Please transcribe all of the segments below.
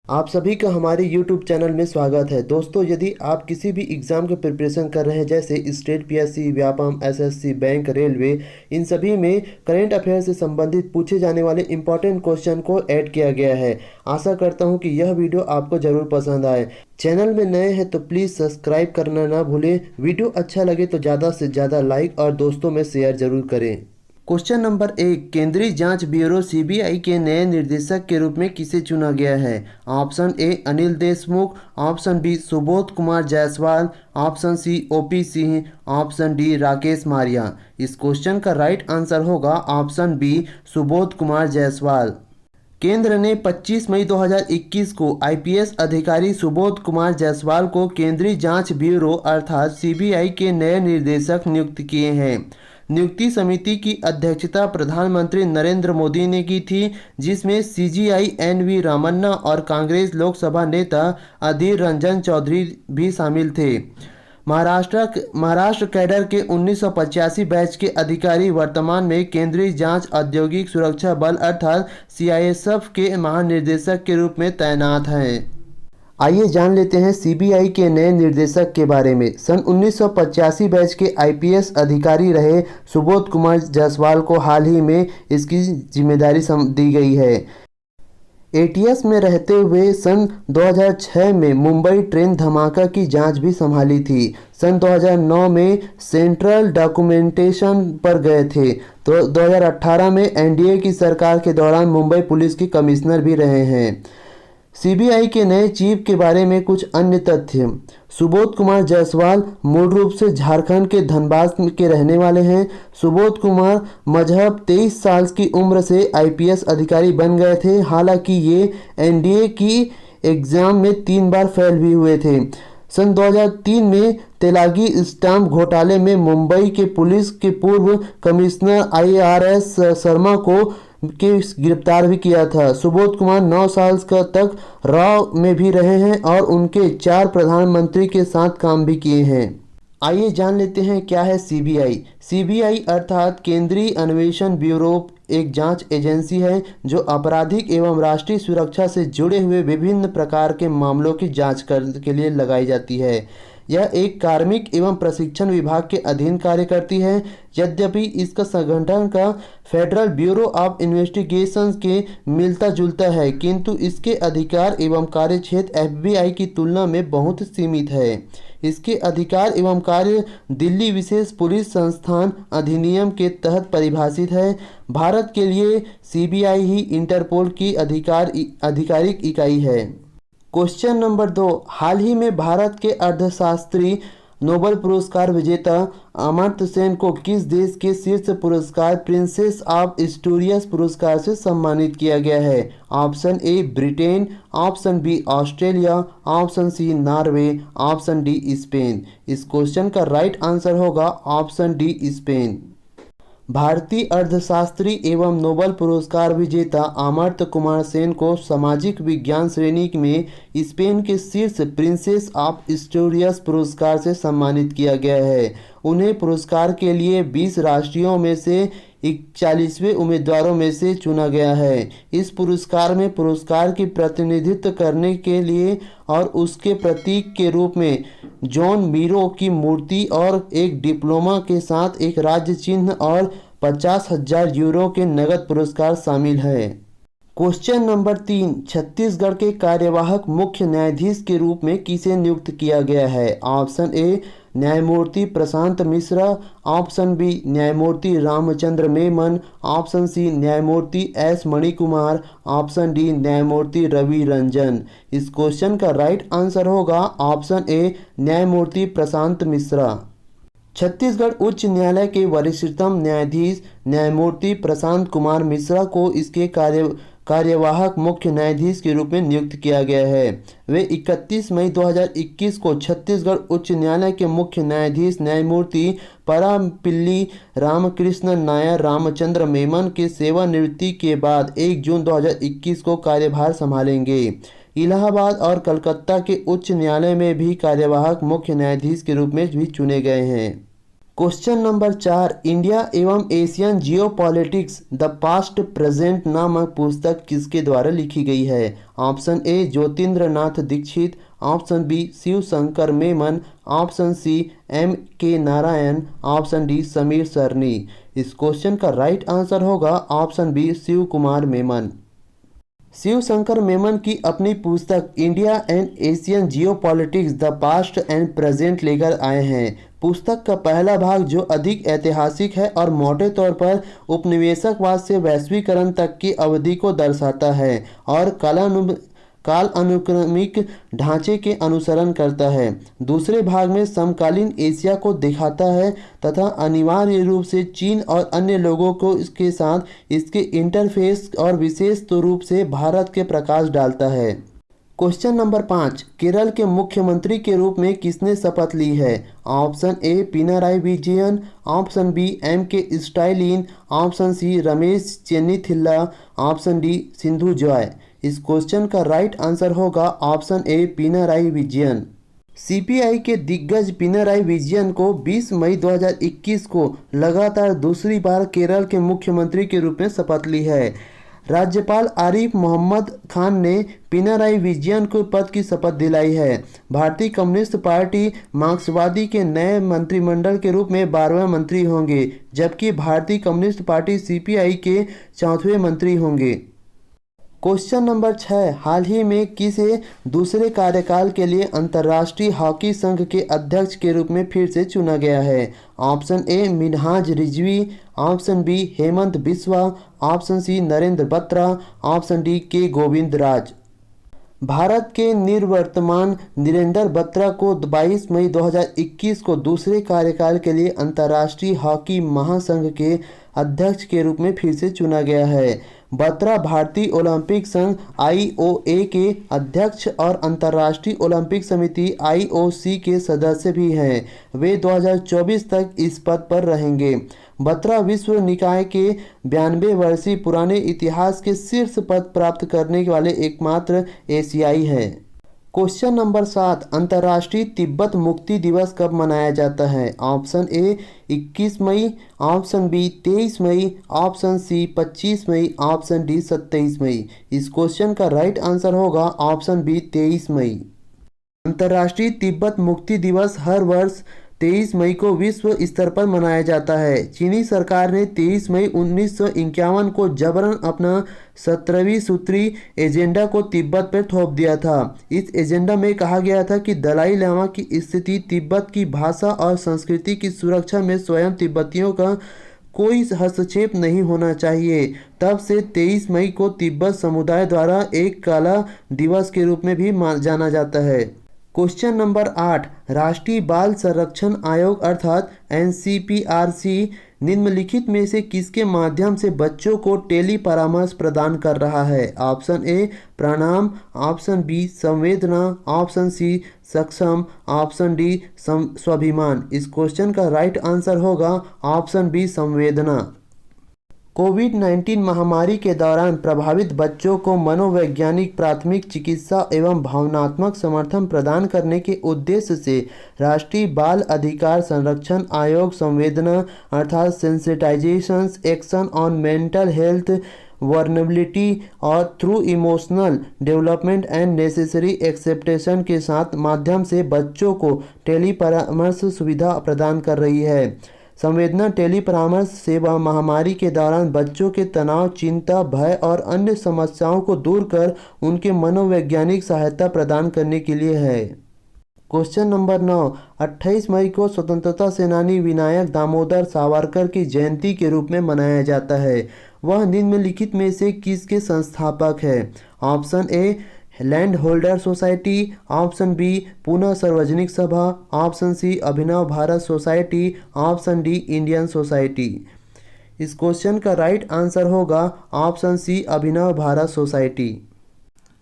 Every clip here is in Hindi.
आप सभी का हमारे YouTube चैनल में स्वागत है। दोस्तों, यदि आप किसी भी एग्ज़ाम का प्रिपरेशन कर रहे हैं, जैसे state PSC, Vyapam, SSC, bank, railway, इन सभी में करंट अफेयर से संबंधित पूछे जाने वाले इंपॉर्टेंट क्वेश्चन को ऐड किया गया है। आशा करता हूं कि यह वीडियो आपको ज़रूर पसंद आए। चैनल में नए हैं तो प्लीज़ सब्सक्राइब करना ना भूलें। वीडियो अच्छा लगे तो ज़्यादा से ज़्यादा लाइक और दोस्तों में शेयर ज़रूर करें। क्वेश्चन नंबर 1, केंद्रीय जांच ब्यूरो सीबीआई के नए निदेशक के रूप में किसे चुना गया है? Option A Anil Deshmukh, option B Subodh Kumar Jaiswal, option C OP Singh, option D Rakesh Maria. इस क्वेश्चन का राइट आंसर होगा ऑप्शन बी सुबोध कुमार जायसवाल। केंद्र ने 25 मई 2021 को आईपीएस अधिकारी सुबोध कुमार जायसवाल को केंद्रीय जांच ब्यूरो अर्थात सीबीआई के नए निदेशक नियुक्त किए हैं। नियुक्ति समिति की अध्यक्षता प्रधानमंत्री नरेंद्र मोदी ने की थी, जिसमें सीजीआई एनवी रामन्ना और कांग्रेस लोकसभा नेता अधीर रंजन चौधरी भी शामिल थे। महाराष्ट्र कैडर के 1985 बैच के अधिकारी वर्तमान में केंद्रीय जांच औद्योगिक सुरक्षा बल अर्थात सीआईएसएफ के महानिदेशक के रूप में तैनात हैं। आइए जान लेते हैं सीबीआई के नए निर्देशक के बारे में। सन 1985 बैच के आईपीएस अधिकारी रहे सुबोध कुमार जायसवाल को हाल ही में इसकी जिम्मेदारी दी गई है। एटीएस में रहते हुए सन 2006 में मुंबई ट्रेन धमाका की जांच भी संभाली थी। सन 2009 में सेंट्रल डॉक्यूमेंटेशन पर गए थे। तो 2018 में एनडीए की सरकार के दौरान मुंबई पुलिस के कमिश्नर भी रहे हैं। सीबीआई के नए चीफ के बारे में कुछ अन्य तथ्य। सुबोध कुमार जायसवाल मूल रूप से झारखंड के धनबाद के रहने वाले हैं। सुबोध कुमार मजहब 23 साल की उम्र से आईपीएस अधिकारी बन गए थे। हालांकि ये एनडीए की एग्जाम में 3 बार फेल भी हुए थे। सन 2003 में तेलागी स्टाम्प घोटाले में मुंबई के पुलिस के पूर्व कमिश्नर आईआरएस शर्मा को गिरफ्तार भी किया था। सुबोध कुमार 9 साल तक रॉ में भी रहे हैं और उनके 4 प्रधानमंत्री के साथ काम भी किए हैं। आइए जान लेते हैं क्या है सीबीआई। सीबीआई अर्थात केंद्रीय अन्वेषण ब्यूरो एक जांच एजेंसी है जो आपराधिक एवं राष्ट्रीय सुरक्षा से जुड़े हुए विभिन्न प्रकार के मामलों की जांच के लिए लगाई जाती है। यह एक कार्मिक एवं प्रशिक्षण विभाग के अधीन कार्य करती है। यद्यपि इसका संगठन का फेडरल ब्यूरो ऑफ इन्वेस्टिगेशंस के मिलता जुलता है, किंतु इसके अधिकार एवं कार्यक्षेत्र एफबीआई की तुलना में बहुत सीमित है। इसके अधिकार एवं कार्य दिल्ली विशेष पुलिस संस्थान अधिनियम के तहत परिभाषित है। भारत के लिए सीबीआई ही इंटरपोल की आधिकारिक इकाई है। क्वेश्चन नंबर 2, हाल ही में भारत के अर्थशास्त्री नोबेल पुरस्कार विजेता अमर्त्य सेन को किस देश के शीर्ष पुरस्कार प्रिंसेस ऑफ एस्टूरियस पुरस्कार से सम्मानित किया गया है? Option A Britain, option B Australia, option C Norway, option D Spain. इस क्वेश्चन का राइट आंसर होगा ऑप्शन डी स्पेन। भारतीय अर्थशास्त्री एवं नोबेल पुरस्कार विजेता अमर्त्य कुमार सेन को सामाजिक विज्ञान श्रेणी में स्पेन के शीर्ष प्रिंसेस ऑफ एस्टूरियस पुरस्कार से सम्मानित किया गया है। उन्हें पुरस्कार के लिए 20 राष्ट्रीयों में से 41वें उम्मीदवारों में से चुना गया है। इस पुरस्कार में पुरस्कार की प्रतिनिधित्व करने के लिए और उसके प्रतीक के रूप में जॉन मीरो की मूर्ति और एक डिप्लोमा के साथ एक राज्य चिन्ह और 50,000 यूरो के नगद पुरस्कार शामिल है। क्वेश्चन नंबर 3, छत्तीसगढ़ के कार्यवाहक मुख्य न्यायाधीश के रूप में किसे नियुक्त किया गया है? ऑप्शन ए न्यायमूर्ति प्रशांत मिश्रा, ऑप्शन बी न्यायमूर्ति रामचंद्र मेमन, ऑप्शन सी न्यायमूर्ति एस मणिकुमार, ऑप्शन डी न्यायमूर्ति रवि रंजन। इस क्वेश्चन का राइट आंसर होगा ऑप्शन ए न्यायमूर्ति प्रशांत मिश्रा। छत्तीसगढ़ उच्च न्यायालय के वरिष्ठतम न्यायाधीश न्यायमूर्ति प्रशांत कुमार मिश्रा को इसके कार्यवाहक मुख्य न्यायाधीश के रूप में नियुक्त किया गया है। वे 31 मई 2021 को छत्तीसगढ़ उच्च न्यायालय के मुख्य न्यायाधीश न्यायमूर्ति परापिल्ली रामकृष्ण नायर रामचंद्र मेमन के सेवानिवृत्ति के बाद 1 जून 2021 को कार्यभार संभालेंगे। इलाहाबाद और कलकत्ता के उच्च न्यायालय में भी कार्यवाहक मुख्य न्यायाधीश के रूप में भी चुने गए हैं। क्वेश्चन नंबर 4, इंडिया एवं Asian geopolitics the past present नामक पुस्तक किसके द्वारा लिखी गई है? Option A Jyotindra Nath Dixit, option B Shiv Shankar Menon, option C M K Narayan, option D Samir Saran. इस क्वेश्चन का राइट आंसर होगा ऑप्शन बी शिव कुमार मेमन। शिव शंकर मेमन की अपनी पुस्तक India and Asian geopolitics the past and present लेकर आए हैं। पुस्तक का पहला भाग जो अधिक ऐतिहासिक है और मोटे तौर पर उपनिवेशकवाद से वैश्वीकरण तक की अवधि को दर्शाता है और काल अनुक्रमिक ढांचे के अनुसरण करता है। दूसरे भाग में समकालीन एशिया को दिखाता है तथा अनिवार्य रूप से चीन और अन्य लोगों को इसके साथ इसके इंटरफेस और विशेष रूप से भारत के प्रकाश डालता है। क्वेश्चन नंबर 5, केरल के मुख्यमंत्री के रूप में किसने शपथ ली है? Option A Pinarayi Vijayan, option B M K Stalin, option C Ramesh Chennithala, option D Sindhu Joy. इस क्वेश्चन का राइट आंसर होगा option A Pinarayi Vijayan. CPI के दिग्गज पिनाराई विजयन को 20 मई 2021 को लगातार दूसरी बार केरल के मुख्यमंत्री के रूप में शपथ ली है। राज्यपाल आरिफ मोहम्मद खान ने पिनाराई विजयन को पद की शपथ दिलाई है। भारतीय कम्युनिस्ट पार्टी मार्क्सवादी के नए मंत्रिमंडल के रूप में 12वें मंत्री होंगे, जबकि भारतीय कम्युनिस्ट पार्टी सीपीआई के 4वें मंत्री होंगे। क्वेश्चन नंबर 6, हाल ही में किसे दूसरे कार्यकाल के लिए अंतर्राष्ट्रीय हॉकी संघ के अध्यक्ष के रूप में फिर से चुना गया है? Option A Minhaj Rizvi, option B Hemant Biswa, option C Narendra Batra, option D K Govind राज। भारत के निवर्तमान नरेंद्र बत्रा को 22 मई 2021 को दूसरे कार्यकाल के लिए अंतर्राष्ट्रीय हॉकी महासंघ के अध्यक्ष के रूप में फिर से चुना गया है। बत्रा भारतीय ओलंपिक संघ IOA के अध्यक्ष और अंतर्राष्ट्रीय ओलंपिक समिति IOC के सदस्य भी हैं। वे 2024 तक इस पद पर रहेंगे। बत्रा विश्व निकाय के 92 वर्षीय पुराने इतिहास के शीर्ष पद प्राप्त करने वाले एकमात्र एशियाई हैं। क्वेश्चन नंबर 7, अंतर्राष्ट्रीय तिब्बत मुक्ति दिवस कब मनाया जाता है? ऑप्शन ए 21 मई, ऑप्शन बी 23 मई, ऑप्शन सी 25 मई, ऑप्शन डी 27 मई। इस क्वेश्चन का राइट आंसर होगा ऑप्शन बी 23 मई। अंतर्राष्ट्रीय तिब्बत मुक्ति दिवस हर वर्ष 23 मई को विश्व स्तर पर मनाया जाता है। चीनी सरकार ने 23 मई 1951 को जबरन अपना 17वीं सूत्री एजेंडा को तिब्बत पर थोप दिया था। इस एजेंडा में कहा गया था कि दलाई लामा की स्थिति तिब्बत की भाषा और संस्कृति की सुरक्षा में स्वयं तिब्बतियों का कोई हस्तक्षेप नहीं होना चाहिए। तब से 23 मई को तिब्बत समुदाय द्वारा एक काला दिवस के रूप में भी जाना जाता है। क्वेश्चन नंबर 8, राष्ट्रीय बाल संरक्षण आयोग अर्थात NCPRC निम्नलिखित में से किसके माध्यम से बच्चों को टेली परामर्श प्रदान कर रहा है? ऑप्शन ए प्रणाम, ऑप्शन बी संवेदना, ऑप्शन सी सक्षम, ऑप्शन डी स्वाभिमान। इस क्वेश्चन का राइट आंसर होगा ऑप्शन बी संवेदना। कोविड-19 महामारी के दौरान प्रभावित बच्चों को मनोवैज्ञानिक प्राथमिक चिकित्सा एवं भावनात्मक समर्थन प्रदान करने के उद्देश्य से राष्ट्रीय बाल अधिकार संरक्षण आयोग संवेदना अर्थात sensitization action on mental health vulnerability और through emotional development and necessary acceptation के साथ माध्यम से बच्चों को टेली परामर्श सुविधा प्रदान कर रही है। संवेदना टेली परामर्श सेवा महामारी के दौरान बच्चों के तनाव, चिंता, भय और अन्य समस्याओं को दूर कर उनके मनोवैज्ञानिक सहायता प्रदान करने के लिए है। क्वेश्चन नंबर 9, 28 मई को स्वतंत्रता सेनानी विनायक दामोदर सावरकर की जयंती के रूप में मनाया जाता है। वह निम्नलिखित में से किसके संस्थापक है? Option A land holder society, option B Pune Sarvajanik Sabha, option C Abhinav Bharat society, option D Indian society. इस क्वेश्चन का राइट आंसर होगा option C Abhinav Bharat society.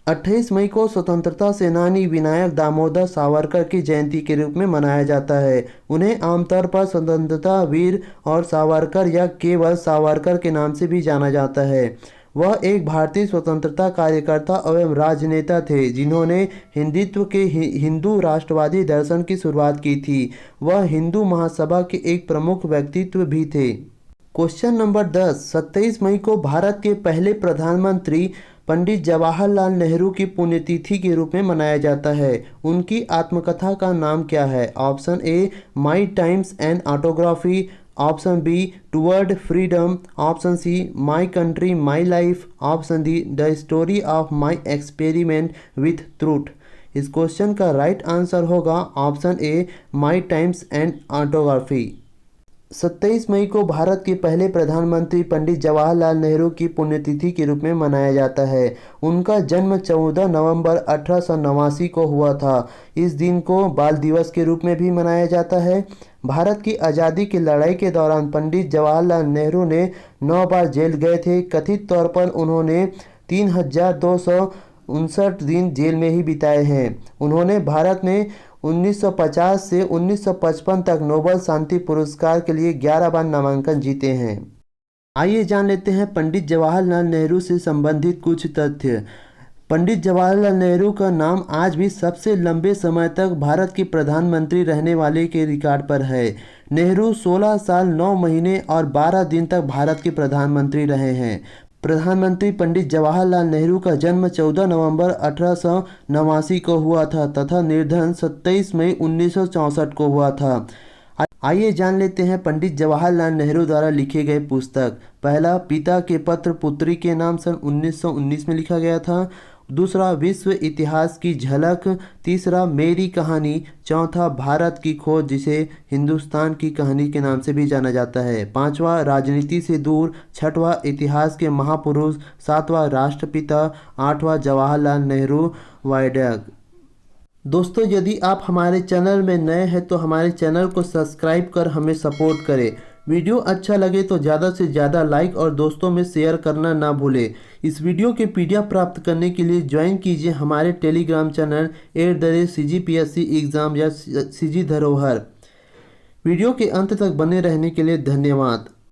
28 मई को स्वतंत्रता सेनानी विनायक दामोदर सावरकर की जयंती के रूप में मनाया जाता है। उन्हें आमतौर पर स्वतंत्रता वीर और सावरकर या केवल सावरकर के नाम से भी जाना जाता है। वह एक भारतीय स्वतंत्रता कार्यकर्ता एवं राजनेता थे जिन्होंने हिंदुत्व के हिंदू राष्ट्रवादी दर्शन की शुरुआत की थी। वह हिंदू महासभा के एक प्रमुख व्यक्तित्व भी थे। क्वेश्चन नंबर 10, 27 मई को भारत के पहले प्रधानमंत्री पंडित जवाहरलाल नेहरू की पुण्यतिथि के रूप में मनाया जाता है। उनकी आत्मकथा का नाम क्या है? Option A my times and autography, option B toward freedom, option C my country my life, option D the story of my experiment with truth. इस क्वेश्चन का राइट आंसर होगा option A my times and autography. 27 मई को भारत के पहले प्रधानमंत्री पंडित जवाहरलाल नेहरू की पुण्यतिथि के रूप में मनाया जाता है। उनका जन्म 14 नवंबर 1889 को हुआ था। इस दिन को बाल दिवस के रूप में भी मनाया जाता है। भारत की आज़ादी की लड़ाई के दौरान पंडित जवाहरलाल नेहरू ने 9 बार जेल गए थे। कथित तौर पर उन्होंने 3259 दिन जेल में ही बिताए हैं। उन्होंने भारत में 1950 से 1955 तक नोबेल शांति पुरस्कार के लिए 11 बार नामांकन जीते हैं। आइए जान लेते हैं पंडित जवाहरलाल नेहरू से संबंधित कुछ तथ्य। पंडित जवाहरलाल नेहरू का नाम आज भी सबसे लंबे समय तक भारत के प्रधानमंत्री रहने वाले के रिकॉर्ड पर है। नेहरू 16 साल 9 महीने और 12 दिन तक भारत के प्रधानमंत्री रहे हैं। प्रधानमंत्री पंडित जवाहरलाल नेहरू का जन्म 14 नवंबर 1889 को हुआ था तथा निर्धन 27 मई 1964 को हुआ था। आइए जान लेते हैं पंडित जवाहरलाल नेहरू द्वारा लिखे गए पुस्तक। पहला, पिता के पत्र पुत्री के नाम, सन 1919 में लिखा गया था। दूसरा, विश्व इतिहास की झलक। तीसरा, मेरी कहानी। चौथा, भारत की खोज, जिसे हिंदुस्तान की कहानी के नाम से भी जाना जाता है। पांचवा, राजनीति से दूर। छठवां, इतिहास के महापुरुष। सातवां, राष्ट्रपिता। आठवां, जवाहरलाल नेहरू वायडक। दोस्तों, यदि आप हमारे चैनल में नए हैं तो हमारे चैनल को सब्सक्राइब कर हमें सपोर्ट करें। वीडियो अच्छा लगे तो ज़्यादा से ज़्यादा लाइक और दोस्तों में शेयर करना ना भूलें। इस वीडियो के PDF प्राप्त करने के लिए ज्वाइन कीजिए हमारे टेलीग्राम चैनल @CGPSC एग्ज़ाम या CG धरोहर। वीडियो के अंत तक बने रहने के लिए धन्यवाद।